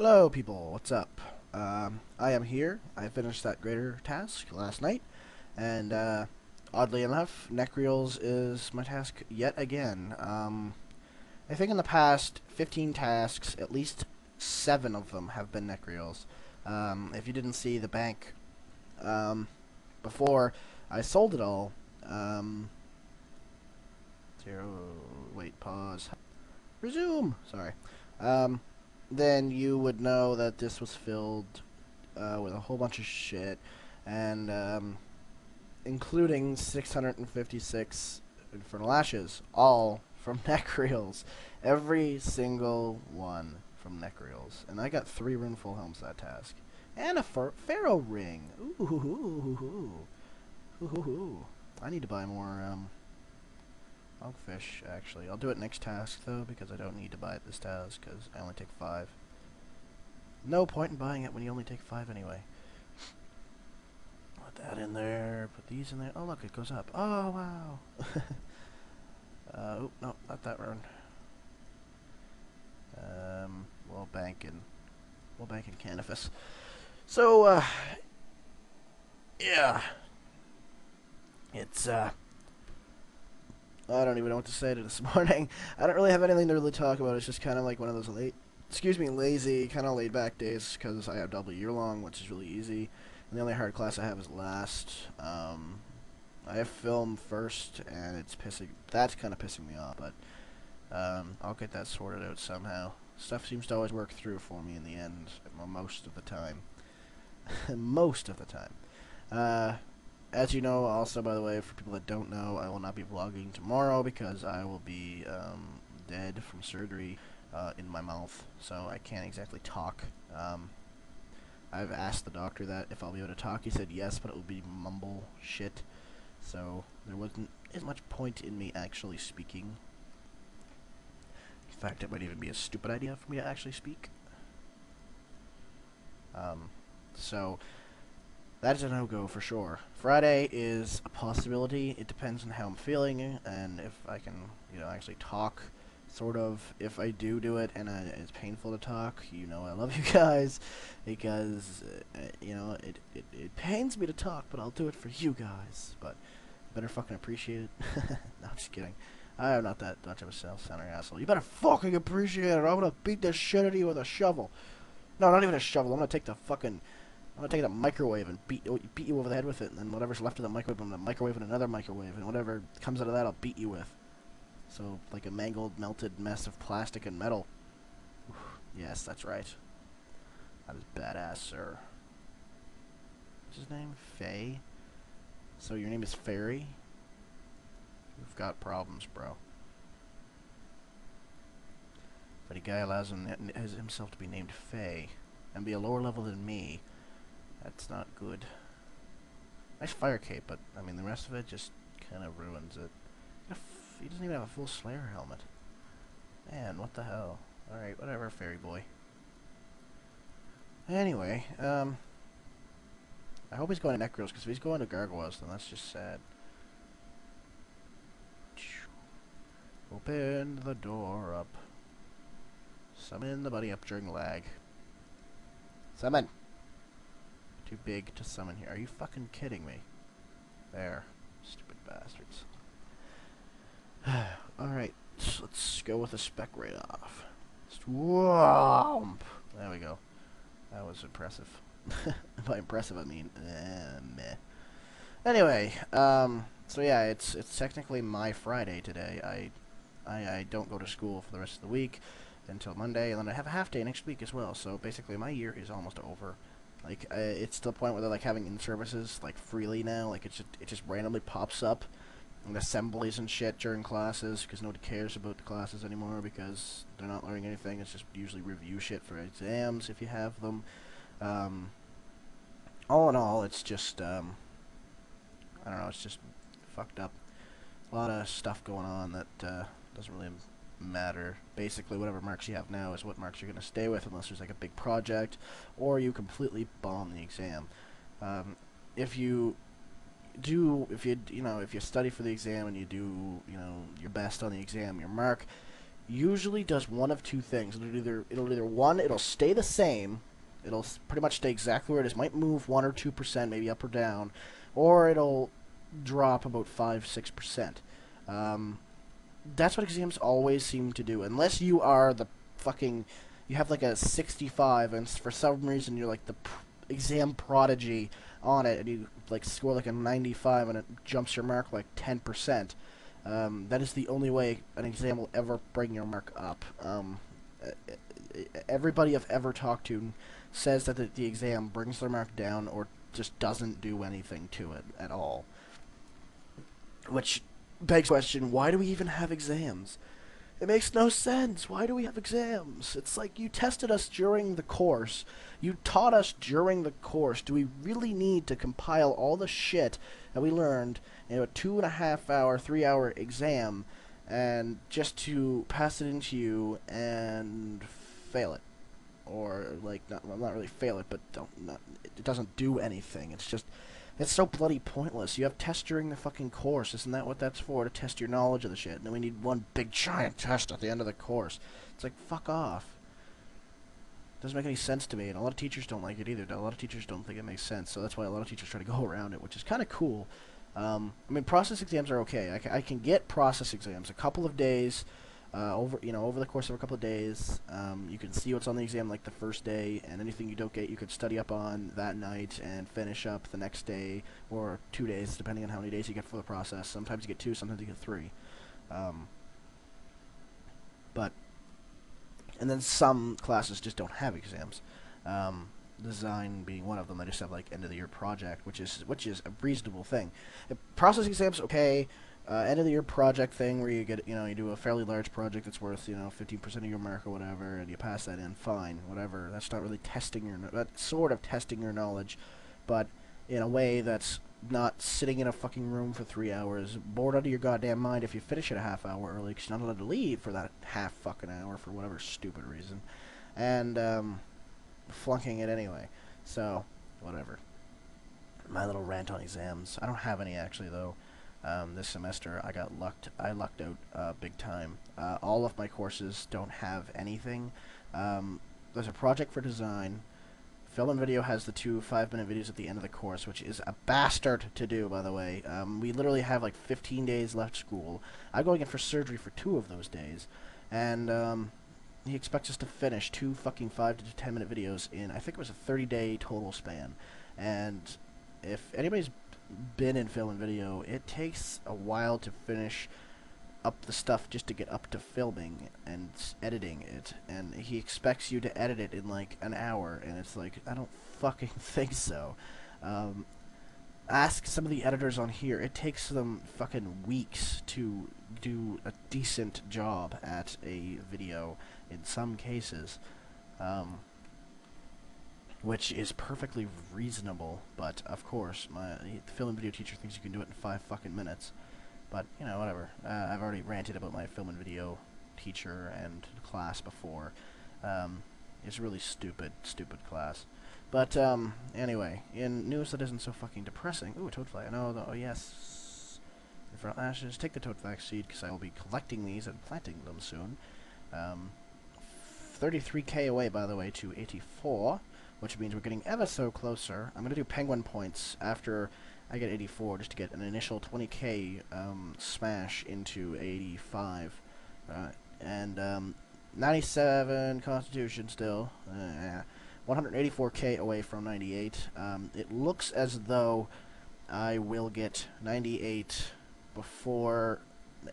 Hello, people. What's up? I am here. I finished that grader task last night, and oddly enough, neck is my task yet again. I think in the past 15 tasks, at least 7 of them have been neck if you didn't see the bank um, before I sold it all, zero. Wait, pause. Resume. Sorry. Um, then you would know that this was filled with a whole bunch of shit, and including 656 infernal ashes, all from neck reels. Every single one from neck reels. And I got 3 runeful helms that task. And a pharaoh ring. Ooh, hoo, hoo, hoo, hoo, hoo, hoo. I need to buy more hogfish, actually. I'll do it next task, though, because I don't need to buy it this task, because I only take 5. No point in buying it when you only take 5 anyway. Put that in there, put these in there. Oh, look, it goes up. Oh, wow. Oh, no, not that run. We'll bank in Canifus. So, yeah. It's, I don't even know what to say to this morning. I don't really have anything to really talk about. It's just kind of like one of those lazy, kind of laid back days because I have double year long, which is really easy. And the only hard class I have is last. I have film first, and that's kind of pissing me off, but I'll get that sorted out somehow. Stuff seems to always work through for me in the end, most of the time. Most of the time. As you know, also, by the way, for people that don't know, I will not be vlogging tomorrow because I will be dead from surgery in my mouth, so I can't exactly talk. I've asked the doctor that if I'll be able to talk. He said yes, but it would be mumble shit, so there wasn't as much point in me actually speaking. In fact, it might even be a stupid idea for me to actually speak. So that's a no-go for sure. Friday is a possibility. It depends on how I'm feeling and if I can, actually talk. Sort of. If I do it and it's painful to talk, I love you guys because it pains me to talk, but I'll do it for you guys. But better fucking appreciate it. No, I'm just kidding. I am not that much of a self-centered asshole. You better fucking appreciate it, or I'm gonna beat the shit out of you with a shovel. No, not even a shovel. I'm gonna take the microwave and beat you over the head with it, and then whatever's left of the microwave, I'm gonna microwave in another microwave, and whatever comes out of that, I'll beat you with. So, like a mangled, melted mess of plastic and metal. Oof, yes, that's right. That is badass, sir. What's his name? Faye? So your name is Fairy? We've got problems, bro. But a guy allows himself to be named Faye and be a lower level than me. That's not good. Nice fire cape, but I mean the rest of it just kind of ruins it. He doesn't even have a full Slayer helmet. Man, what the hell? Alright, whatever, Fairy boy. Anyway, I hope he's going to Necros, because if he's going to Gargoyles, then that's just sad. Open the door up. Summon the buddy up during lag. Summon! Too big to summon here. Are you fucking kidding me? There. Stupid bastards. Alright, let's go with a spec right off. Swamp! There we go. That was impressive. By impressive, I mean, meh. Anyway, so yeah, it's technically my Friday today. I don't go to school for the rest of the week until Monday, and then I have a half day next week as well, so basically my year is almost over. Like, it's to the point where they're, like, having in-services, like, freely now. Like, it just randomly pops up and assemblies and shit during classes, because nobody cares about the classes anymore, because they're not learning anything. It's just usually review shit for exams, if you have them. All in all, it's just, I don't know, it's just fucked up. A lot of stuff going on that, doesn't really matter. Basically, whatever marks you have now is what marks you're going to stay with, unless there's like a big project, or you completely bomb the exam. If you study for the exam and you do, your best on the exam, your mark usually does one of two things. It'll stay the same. It'll pretty much stay exactly where it is. Might move 1 or 2%, maybe up or down, or it'll drop about 5-6%. That's what exams always seem to do, unless you are the fucking, you have like a 65, and for some reason you're like the exam prodigy on it, and you like score like a 95, and it jumps your mark like 10%. That is the only way an exam will ever bring your mark up. Everybody I've ever talked to says that the exam brings their mark down or just doesn't do anything to it at all. Which begs the question, why do we even have exams? It makes no sense. Why do we have exams? It's like you tested us during the course. You taught us during the course. Do we really need to compile all the shit that we learned in a 2.5 hour, 3 hour exam and just to pass it into you and fail it? Or, like, not really fail it, but it doesn't do anything. It's so bloody pointless. You have tests during the fucking course. Isn't that what that's for? To test your knowledge of the shit. And then we need one big giant test at the end of the course. It's like, fuck off. Doesn't make any sense to me, and a lot of teachers don't like it either. A lot of teachers don't think it makes sense, so that's why a lot of teachers try to go around it, which is kind of cool. I mean, process exams are okay. I can get process exams a couple of days, over the course of a couple of days. You can see what's on the exam like the first day, and anything you don't get, you could study up on that night and finish up the next day or 2 days, depending on how many days you get for the process. Sometimes you get 2, sometimes you get 3. And then some classes just don't have exams. Design being one of them. They just have like end of the year project, which is a reasonable thing. Process exams, okay. End of the year project thing where you get, you do a fairly large project that's worth 15% of your mark or whatever, and you pass that in, fine, whatever. That's not really testing that's sort of testing your knowledge, but in a way that's not sitting in a fucking room for 3 hours, bored out of your goddamn mind if you finish it a half hour early because you're not allowed to leave for that half fucking hour for whatever stupid reason, and flunking it anyway. So, whatever. My little rant on exams. I don't have any actually though. This semester I lucked out big time. All of my courses don't have anything. There's a project for design. Film and video has the 2 5-minute videos at the end of the course, which is a bastard to do, by the way. We literally have like 15 days left school. I'm going in for surgery for 2 of those days, and he expects us to finish 2 fucking 5 to 10-minute videos in, I think it was a 30-day total span. And if anybody's been in film and video, it takes a while to finish up the stuff just to get up to filming and editing it, and he expects you to edit it in like an hour, and it's like, I don't fucking think so. Ask some of the editors on here. It takes them fucking weeks to do a decent job at a video in some cases, which is perfectly reasonable, but of course the film and video teacher thinks you can do it in 5 fucking minutes. But, whatever. I've already ranted about my film and video teacher and class before. It's a really stupid class. But, anyway, in news that isn't so fucking depressing... Ooh, a toad flag. Oh, yes. Infernal ashes. Take the toad flag seed, because I will be collecting these and planting them soon. 33k away, by the way, to 84, which means we're getting ever so closer. I'm going to do penguin points after I get 84, just to get an initial 20k smash into 85. And 97 Constitution still. 184k away from 98. It looks as though I will get 98 before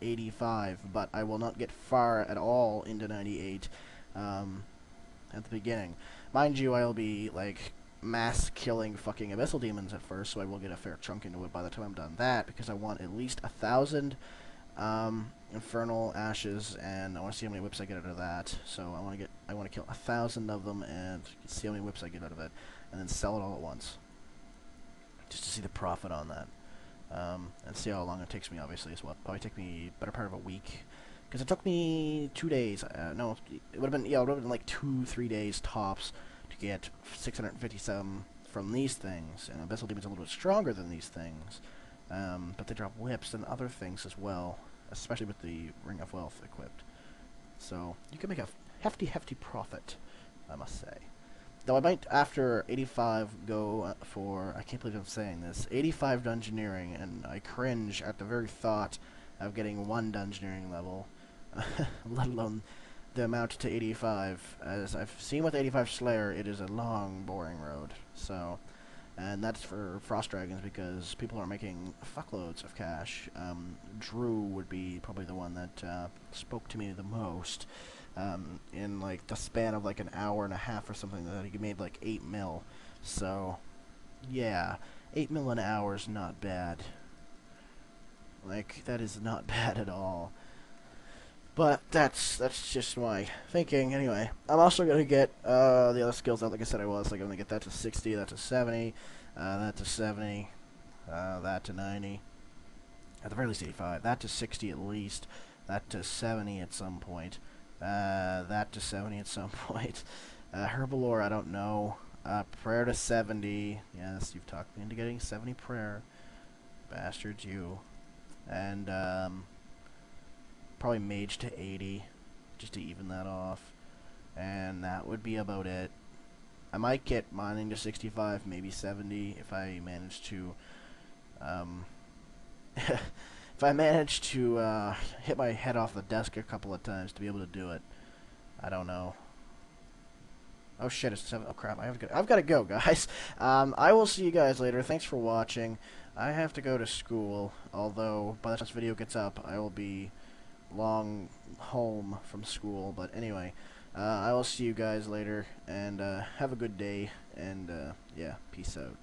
85, but I will not get far at all into 98 at the beginning. Mind you, I'll be, like, mass-killing fucking Abyssal Demons at first, so I will get a fair chunk into it by the time I'm done that, because I want at least 1,000 Infernal Ashes, and I want to see how many whips I get out of that. So I want to kill 1,000 of them, and see how many whips I get out of it, and then sell it all at once. Just to see the profit on that. And see how long it takes me, obviously, as well. Probably take me better part of a week. Because it took me 2 days. No, it would have been like 2-3 days tops to get 657 from these things. And Abyssal Demon's a little bit stronger than these things. But they drop whips and other things as well, especially with the Ring of Wealth equipped. So you can make a hefty profit, I must say. Though I might, after 85, go for, I can't believe I'm saying this, 85 dungeoneering, and I cringe at the very thought of getting 1 dungeoneering level, let alone the amount to 85. As I've seen with 85 Slayer, it is a long, boring road. So, and that's for Frost Dragons because people are making fuckloads of cash. Drew would be probably the one that spoke to me the most. In like the span of like an hour and a half or something, that he made like 8 mil. So, yeah, 8 mil an hour is not bad. Like, that is not bad at all. But that's just my thinking. Anyway, I'm also gonna get the other skills out. Like I said, I was like I'm gonna get that to 60, that to 70, that to 70, that to 90. At the very least 85. That to 60 at least. That to 70 at some point. That to 70 at some point. Herbalore, I don't know. Prayer to 70. Yes, you've talked me into getting 70 prayer. Bastards, you. And, probably mage to 80. Just to even that off. And that would be about it. I might get mining to 65, maybe 70, if I manage to, if I manage to hit my head off the desk a couple of times to be able to do it. I don't know. Oh shit, it's 7. Oh crap, I've got to go, guys. I will see you guys later. Thanks for watching. I have to go to school, although by the time this video gets up, I will be long home from school. But anyway, I will see you guys later, and have a good day, and yeah, peace out.